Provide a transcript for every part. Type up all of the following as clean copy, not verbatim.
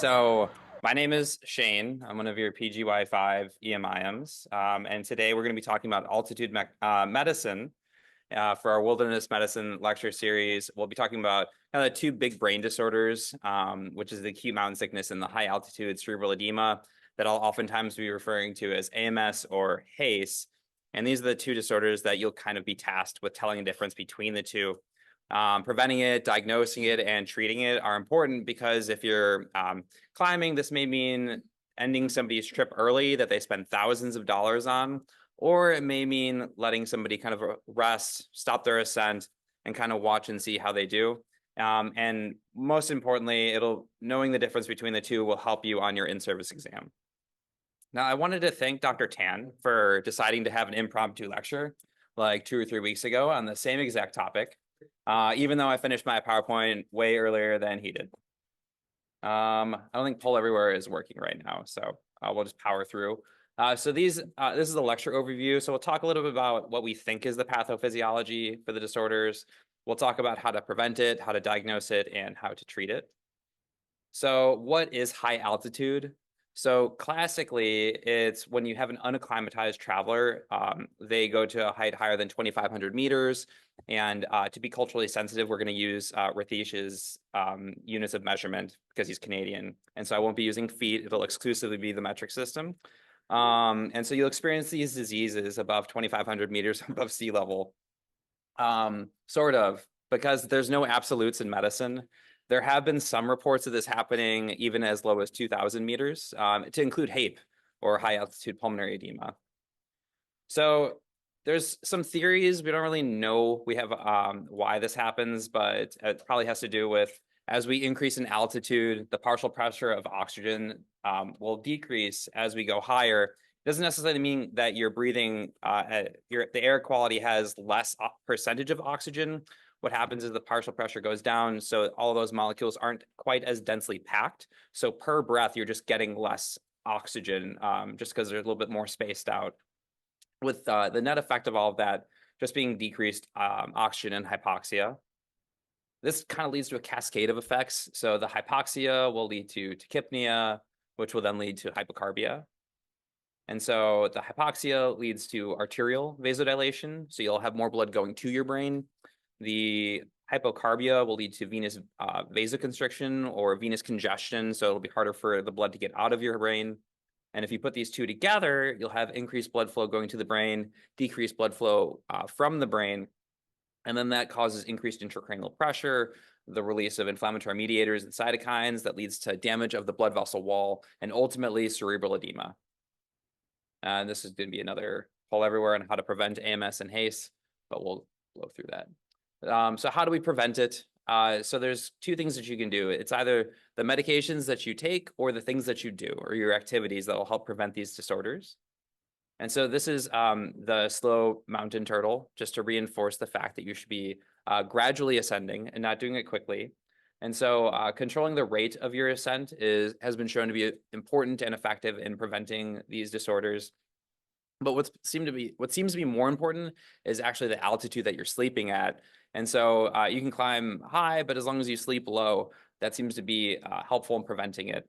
So my name is Shane. I'm one of your PGY5 EMIMs. And today we're going to be talking about altitude medicine for our wilderness medicine lecture series. We'll be talking about kind of the two big brain disorders, which is the acute mountain sickness and the high altitude cerebral edema that I'll oftentimes be referring to as AMS or HACE. And these are the two disorders that you'll kind of be tasked with telling the difference between the two. Preventing it, diagnosing it, and treating it are important because if you're climbing, this may mean ending somebody's trip early that they spend thousands of dollars on, or it may mean letting somebody kind of rest, stop their ascent, and kind of watch and see how they do. And most importantly, knowing the difference between the two will help you on your in-service exam. Now, I wanted to thank Dr. Tan for deciding to have an impromptu lecture like 2 or 3 weeks ago on the same exact topic. Even though I finished my PowerPoint way earlier than he did. I don't think Poll Everywhere is working right now, so we'll just power through. So this is a lecture overview. So we'll talk a little bit about what we think is the pathophysiology for the disorders. We'll talk about how to prevent it, how to diagnose it, and how to treat it. So what is high altitude? So classically, it's when you have an unacclimatized traveler, they go to a height higher than 2,500 meters. And to be culturally sensitive, we're going to use Ritish's units of measurement because he's Canadian. And so I won't be using feet. It'll exclusively be the metric system. And so you'll experience these diseases above 2,500 meters above sea level, sort of, because there's no absolutes in medicine. There have been some reports of this happening even as low as 2,000 meters, to include HAPE, or high altitude pulmonary edema. So there's some theories. We don't really know why this happens, but it probably has to do with as we increase in altitude, the partial pressure of oxygen will decrease as we go higher. It doesn't necessarily mean that you're breathing, the air quality has less percentage of oxygen. What happens is the partial pressure goes down, so all of those molecules aren't quite as densely packed. So per breath, you're just getting less oxygen just because they're a little bit more spaced out. With the net effect of all of that just being decreased oxygen and hypoxia. This kind of leads to a cascade of effects. So the hypoxia will lead to tachypnea, which will then lead to hypocarbia. And so the hypoxia leads to arterial vasodilation. So you'll have more blood going to your brain. The hypocarbia will lead to venous vasoconstriction or venous congestion. So it'll be harder for the blood to get out of your brain. And if you put these two together, you'll have increased blood flow going to the brain, decreased blood flow from the brain. And then that causes increased intracranial pressure, the release of inflammatory mediators and cytokines that leads to damage of the blood vessel wall, and ultimately cerebral edema. And this is going to be another Poll Everywhere on how to prevent AMS and HACE, but we'll blow through that. So how do we prevent it? So there's two things that you can do. It's either the medications that you take or the things that you do or your activities that will help prevent these disorders. And so this is the slow mountain turtle, just to reinforce the fact that you should be gradually ascending and not doing it quickly. And so controlling the rate of your ascent has been shown to be important and effective in preventing these disorders. But what seems to be more important is actually the altitude that you're sleeping at. And so you can climb high, but as long as you sleep low, that seems to be helpful in preventing it.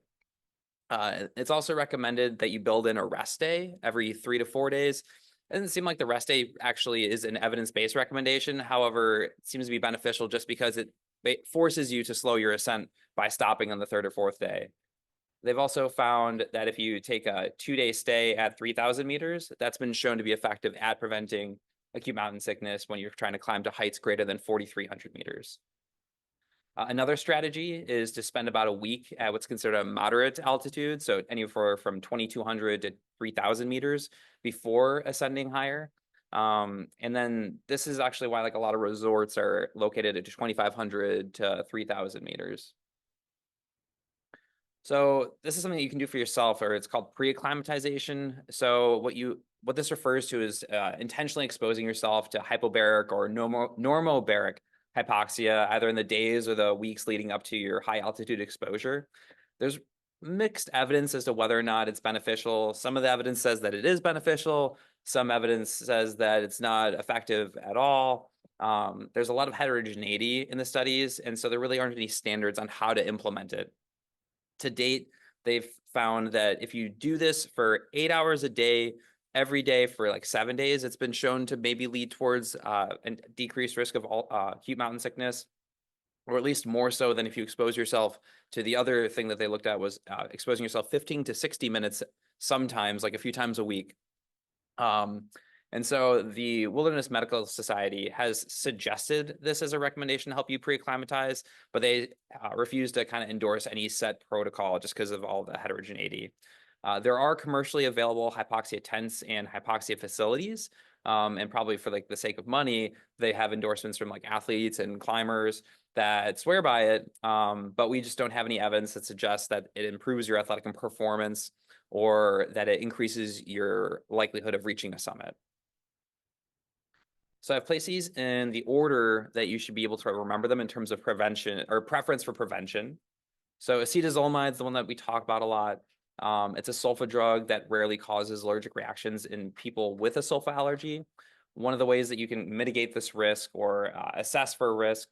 It's also recommended that you build in a rest day every 3 to 4 days. It doesn't seem like the rest day actually is an evidence-based recommendation. However, it seems to be beneficial just because it forces you to slow your ascent by stopping on the 3rd or 4th day. They've also found that if you take a 2-day stay at 3,000 meters, that's been shown to be effective at preventing acute mountain sickness when you're trying to climb to heights greater than 4,300 meters. Another strategy is to spend about a week at what's considered a moderate altitude, so anywhere from 2,200 to 3,000 meters before ascending higher. And then this is actually why like a lot of resorts are located at 2,500 to 3,000 meters. So this is something that you can do for yourself, or it's called pre-acclimatization. So what this refers to is intentionally exposing yourself to hypobaric or normobaric hypoxia, either in the days or the weeks leading up to your high altitude exposure. There's mixed evidence as to whether or not it's beneficial. Some of the evidence says that it is beneficial. Some evidence says that it's not effective at all. There's a lot of heterogeneity in the studies, and so there really aren't any standards on how to implement it. To date, they've found that if you do this for 8 hours a day, every day for like 7 days, it's been shown to maybe lead towards a decreased risk of acute mountain sickness, or at least more so than if you expose yourself to the other thing that they looked at was exposing yourself 15 to 60 minutes, sometimes like a few times a week. And so the Wilderness Medical Society has suggested this as a recommendation to help you pre-acclimatize, but they refuse to kind of endorse any set protocol just because of all the heterogeneity. There are commercially available hypoxia tents and hypoxia facilities, and probably for like the sake of money, they have endorsements from like athletes and climbers that swear by it, but we just don't have any evidence that suggests that it improves your athletic performance or that it increases your likelihood of reaching a summit. So I've placed these in the order that you should be able to remember them in terms of prevention or preference for prevention. So acetazolamide is the one that we talk about a lot. It's a sulfa drug that rarely causes allergic reactions in people with a sulfa allergy. One of the ways that you can mitigate this risk or assess for a risk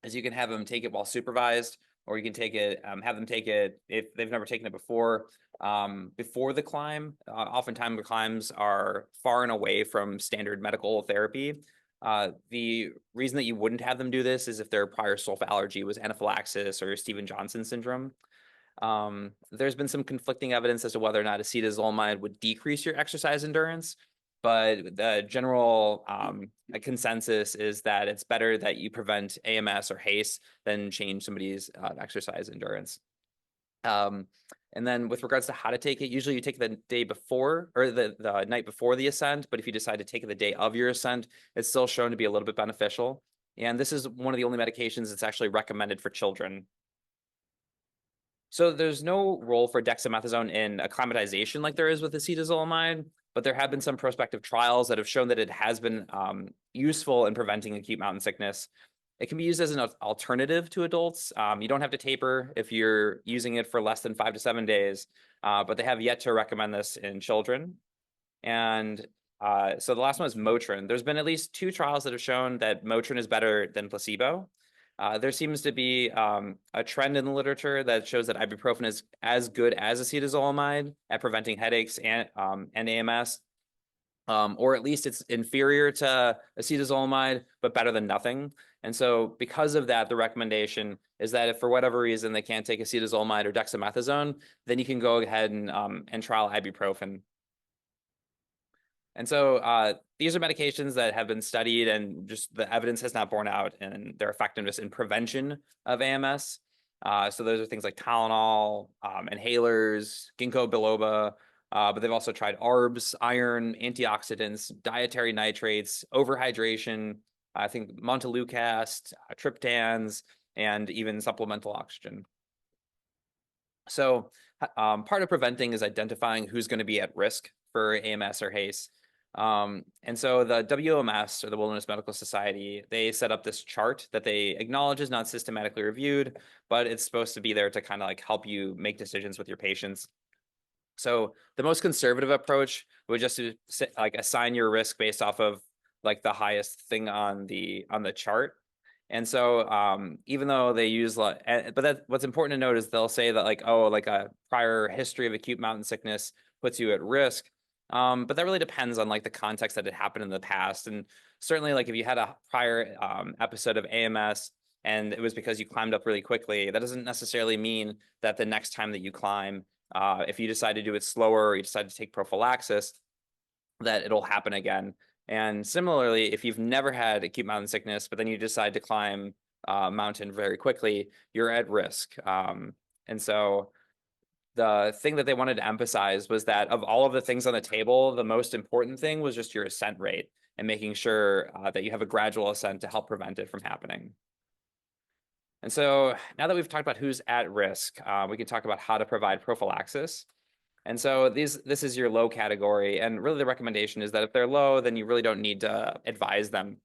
is you can have them take it while supervised, or you can take it, have them take it if they've never taken it before the climb. Oftentimes the climbs are far and away from standard medical therapy. The reason that you wouldn't have them do this is if their prior sulfa allergy was anaphylaxis or Stevens-Johnson syndrome. There's been some conflicting evidence as to whether or not acetazolamide would decrease your exercise endurance, but the general consensus is that it's better that you prevent AMS or HACE than change somebody's exercise endurance. And then with regards to how to take it, usually you take the day before or the night before the ascent, but if you decide to take it the day of your ascent, it's still shown to be a little bit beneficial. And this is one of the only medications that's actually recommended for children. So there's no role for dexamethasone in acclimatization like there is with acetazolamide, but there have been some prospective trials that have shown that it has been useful in preventing acute mountain sickness. It can be used as an alternative to adults. You don't have to taper if you're using it for less than 5 to 7 days, but they have yet to recommend this in children. And so the last one is Motrin. There's been at least 2 trials that have shown that Motrin is better than placebo. There seems to be a trend in the literature that shows that ibuprofen is as good as acetazolamide at preventing headaches and AMS, or at least it's inferior to acetazolamide, but better than nothing. And so because of that, the recommendation is that if for whatever reason they can't take acetazolamide or dexamethasone, then you can go ahead and trial ibuprofen. And so these are medications that have been studied and just the evidence has not borne out in their effectiveness in prevention of AMS. So those are things like Tylenol, inhalers, ginkgo biloba, but they've also tried ARBs, iron, antioxidants, dietary nitrates, overhydration, I think montelukast, triptans, and even supplemental oxygen. So part of preventing is identifying who's going to be at risk for AMS or HACE. And so the WMS, or the Wilderness Medical Society, they set up this chart that they acknowledge is not systematically reviewed, but it's supposed to be there to kind of like help you make decisions with your patients. So the most conservative approach would just to like assign your risk based off of like the highest thing on the chart. And so even though they use but what's important to note is they'll say that like, oh, like a prior history of acute mountain sickness puts you at risk. But that really depends on like the context that it happened in the past. And certainly like if you had a prior episode of AMS and it was because you climbed up really quickly, that doesn't necessarily mean that the next time that you climb, if you decide to do it slower or you decide to take prophylaxis, that it'll happen again. And similarly, if you've never had acute mountain sickness, but then you decide to climb a mountain very quickly, you're at risk. And so the thing that they wanted to emphasize was that of all of the things on the table, the most important thing was just your ascent rate and making sure that you have a gradual ascent to help prevent it from happening. And so now that we've talked about who's at risk, we can talk about how to provide prophylaxis. And so this is your low category. And really the recommendation is that if they're low, then you really don't need to advise them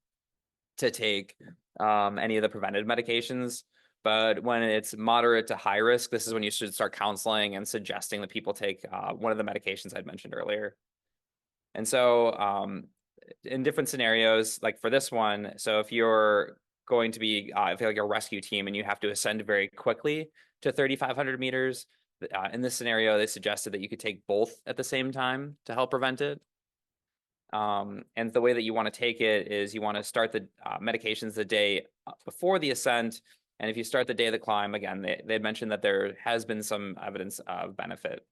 to take any of the preventive medications. But when it's moderate to high risk, this is when you should start counseling and suggesting that people take one of the medications I'd mentioned earlier. And so in different scenarios, like for this one, so if you're going to be, I feel like a rescue team and you have to ascend very quickly to 3,500 meters, in this scenario, they suggested that you could take both at the same time to help prevent it. And the way that you want to take it is you want to start the medications the day before the ascent. And if you start the day of the climb, again, they mentioned that there has been some evidence of benefit.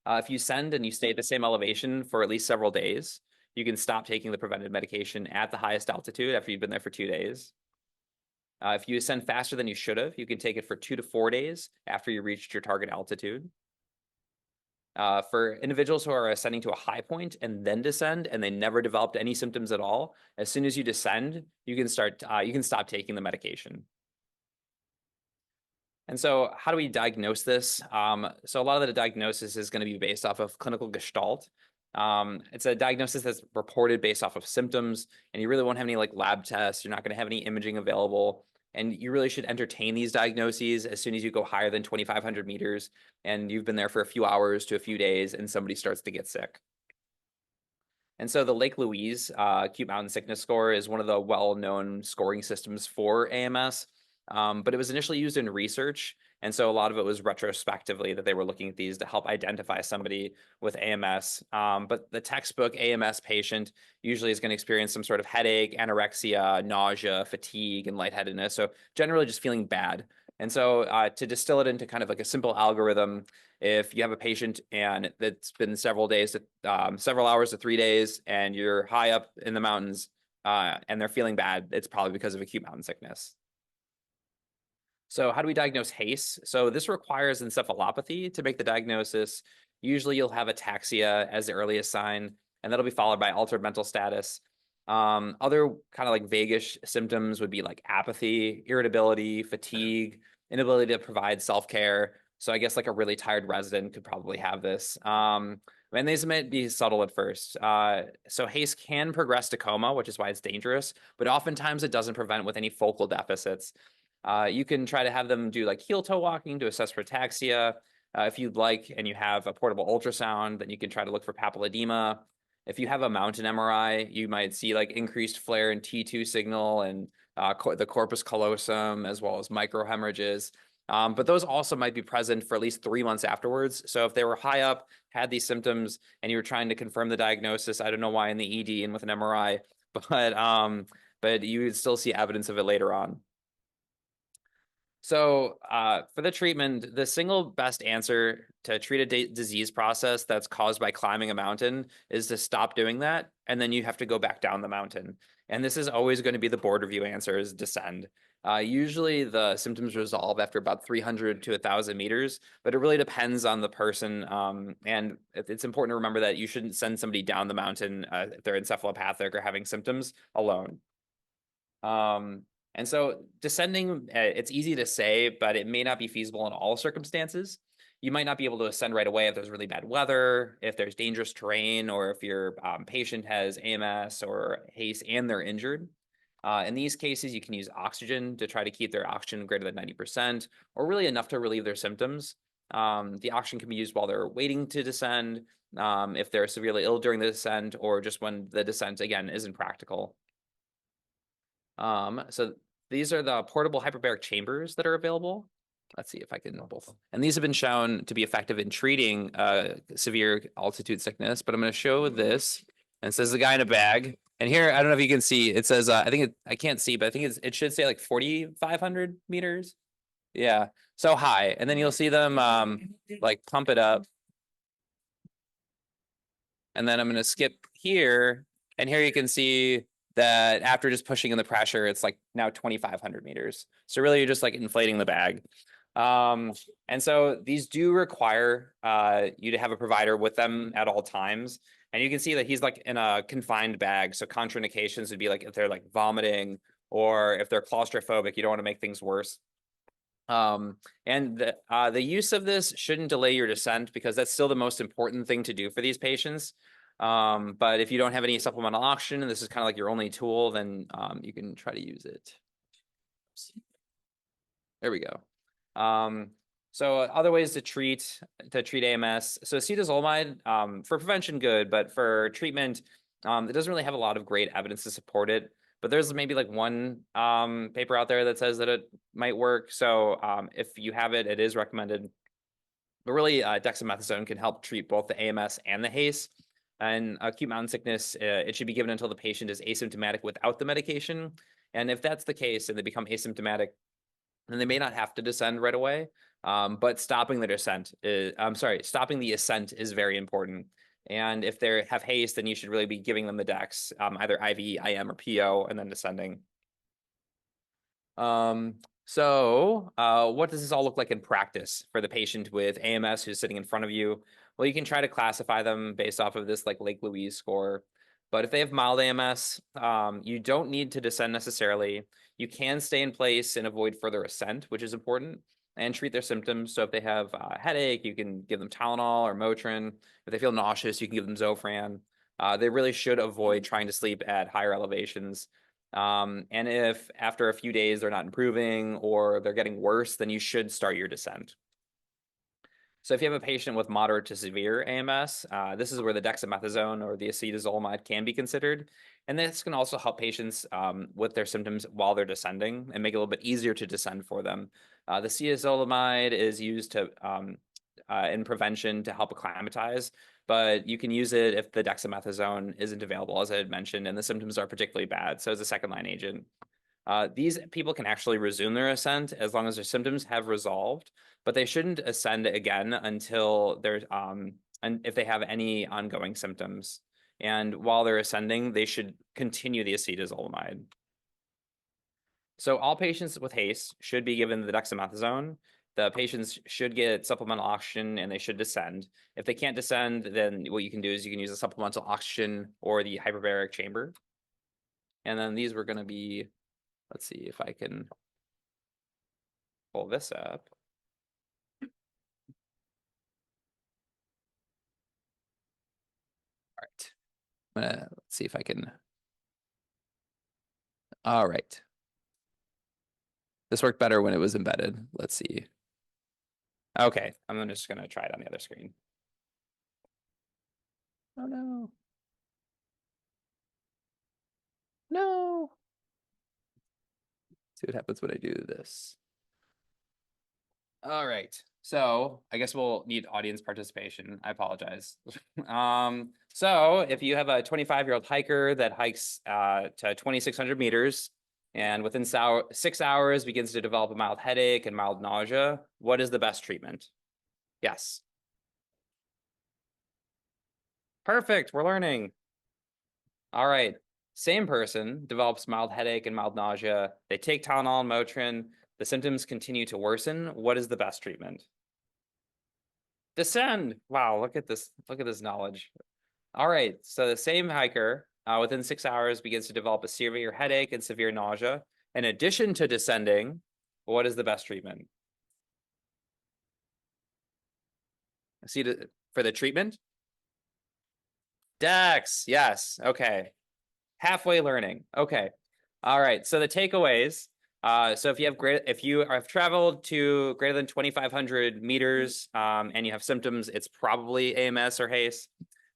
If you ascend and you stay at the same elevation for at least several days, you can stop taking the preventive medication at the highest altitude after you've been there for 2 days. If you ascend faster than you should have, you can take it for 2 to 4 days after you reached your target altitude. For individuals who are ascending to a high point and then descend, and they never developed any symptoms at all, as soon as you descend, you can stop taking the medication. And so how do we diagnose this? So a lot of the diagnosis is going to be based off of clinical gestalt. It's a diagnosis that's reported based off of symptoms, and you really won't have any like lab tests. You're not going to have any imaging available. And you really should entertain these diagnoses as soon as you go higher than 2,500 meters and you've been there for a few hours to a few days and somebody starts to get sick. And so the Lake Louise Acute Mountain Sickness Score is one of the well-known scoring systems for AMS, but it was initially used in research. And so a lot of it was retrospectively that they were looking at these to help identify somebody with AMS. But the textbook AMS patient usually is going to experience some sort of headache, anorexia, nausea, fatigue, and lightheadedness. So generally just feeling bad. And so to distill it into kind of like a simple algorithm, if you have a patient and it's been several hours to 3 days, and you're high up in the mountains and they're feeling bad, it's probably because of acute mountain sickness. So how do we diagnose HACE? So this requires encephalopathy to make the diagnosis. Usually you'll have ataxia as the earliest sign, and that'll be followed by altered mental status. Other kind of like vaguish symptoms would be like apathy, irritability, fatigue, inability to provide self-care. So I guess like a really tired resident could probably have this. And these might be subtle at first. So HACE can progress to coma, which is why it's dangerous, but oftentimes it doesn't prevent with any focal deficits. You can try to have them do like heel toe walking to assess for ataxia. If you'd like, and you have a portable ultrasound, then you can try to look for papilledema. If you have a mountain MRI, you might see like increased flare in T2 signal and the corpus callosum, as well as microhemorrhages. But those also might be present for at least 3 months afterwards. So if they were high up, had these symptoms, and you were trying to confirm the diagnosis, I don't know why in the ED and with an MRI, but you would still see evidence of it later on. So for the treatment, the single best answer to treat a disease process that's caused by climbing a mountain is to stop doing that, and then you have to go back down the mountain. And this is always going to be the board review answer, is descend. Usually the symptoms resolve after about 300 to 1,000 meters, but it really depends on the person. And it's important to remember that you shouldn't send somebody down the mountain if they're encephalopathic or having symptoms alone. And so descending, it's easy to say, but it may not be feasible in all circumstances. You might not be able to ascend right away if there's really bad weather, if there's dangerous terrain, or if your patient has AMS or HACE and they're injured. In these cases, you can use oxygen to try to keep their oxygen greater than 90%, or really enough to relieve their symptoms. The oxygen can be used while they're waiting to descend, if they're severely ill during the descent, or just when the descent, again, isn't practical. So these are the portable hyperbaric chambers that are available. Let's see if I can both. And these have been shown to be effective in treating severe altitude sickness, but I'm going to show this. And it says the guy in a bag. And here, I don't know if you can see, it says, I can't see, but I think it should say like 4,500 meters. Yeah, so high. And then you'll see them like pump it up. And then I'm going to skip here. And here you can see that after just pushing in the pressure, it's like now 2,500 meters. So really you're just like inflating the bag. And so these do require you to have a provider with them at all times. And you can see that he's like in a confined bag. So contraindications would be like if they're like vomiting or if they're claustrophobic, you don't want to make things worse. And the use of this shouldn't delay your descent because that's still the most important thing to do for these patients. But if you don't have any supplemental oxygen and this is kind of like your only tool, then you can try to use it. There we go. So other ways to treat AMS. So acetazolamide, for prevention, good, but for treatment, it doesn't really have a lot of great evidence to support it. but there's maybe like one paper out there that says that it might work. So if you have it, it is recommended. But really, dexamethasone can help treat both the AMS and the HACE. And acute mountain sickness, it should be given until the patient is asymptomatic without the medication. And if that's the case and they become asymptomatic, then they may not have to descend right away. But stopping the descent is, stopping the ascent is very important. And if they have HACE, then you should really be giving them the dex, either IV, IM, or PO, and then descending. What does this all look like in practice for the patient with AMS who's sitting in front of you? Well, you can try to classify them based off of this like Lake Louise score. But if they have mild AMS, you don't need to descend necessarily. You can stay in place and avoid further ascent, which is important, and treat their symptoms. So if they have a headache, you can give them Tylenol or Motrin. If they feel nauseous, you can give them Zofran. They really should avoid trying to sleep at higher elevations. And if after a few days they're not improving or they're getting worse, then you should start your descent. So if you have a patient with moderate to severe AMS, this is where the dexamethasone or the acetazolamide can be considered. And this can also help patients with their symptoms while they're descending and make it a little bit easier to descend for them. The acetazolamide is used to in prevention to help acclimatize, but you can use it if the dexamethasone isn't available, as I had mentioned, and the symptoms are particularly bad. So as a second-line agent. These people can actually resume their ascent as long as their symptoms have resolved, but they shouldn't ascend again until they're and if they have any ongoing symptoms. And while they're ascending, they should continue the acetazolamide. So all patients with HACE should be given the dexamethasone. The patients should get supplemental oxygen and they should descend. If they can't descend, then what you can do is you can use a supplemental oxygen or the hyperbaric chamber. And then these were going to be, let's see if I can pull this up. All right. Let's see if I can. All right. This worked better when it was embedded. Let's see. Okay, I'm just going to try it on the other screen. Oh, no. No. See what happens when I do this. All right. So I guess we'll need audience participation. I apologize. So if you have a 25-year-old hiker that hikes to 2,600 meters and within 6 hours begins to develop a mild headache and mild nausea, what is the best treatment? Yes. Perfect. We're learning. All right. Same person develops mild headache and mild nausea. They take Tylenol and Motrin. The symptoms continue to worsen. What is the best treatment? Descend. Wow, look at this. Look at this knowledge. All right. So the same hiker within 6 hours begins to develop a severe headache and severe nausea. In addition to descending, what is the best treatment? See, for the treatment? Dex. Yes. Okay. Halfway learning. Okay. All right. So the takeaways. So if you have traveled to greater than 2,500 meters and you have symptoms, it's probably AMS or HACE.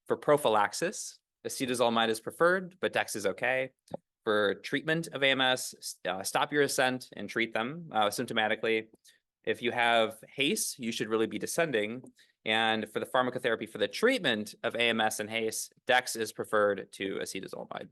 For prophylaxis, acetazolamide is preferred, but Dex is okay. For treatment of AMS, stop your ascent and treat them symptomatically. If you have HACE, you should really be descending. And for the pharmacotherapy for the treatment of AMS and HACE, Dex is preferred to acetazolamide.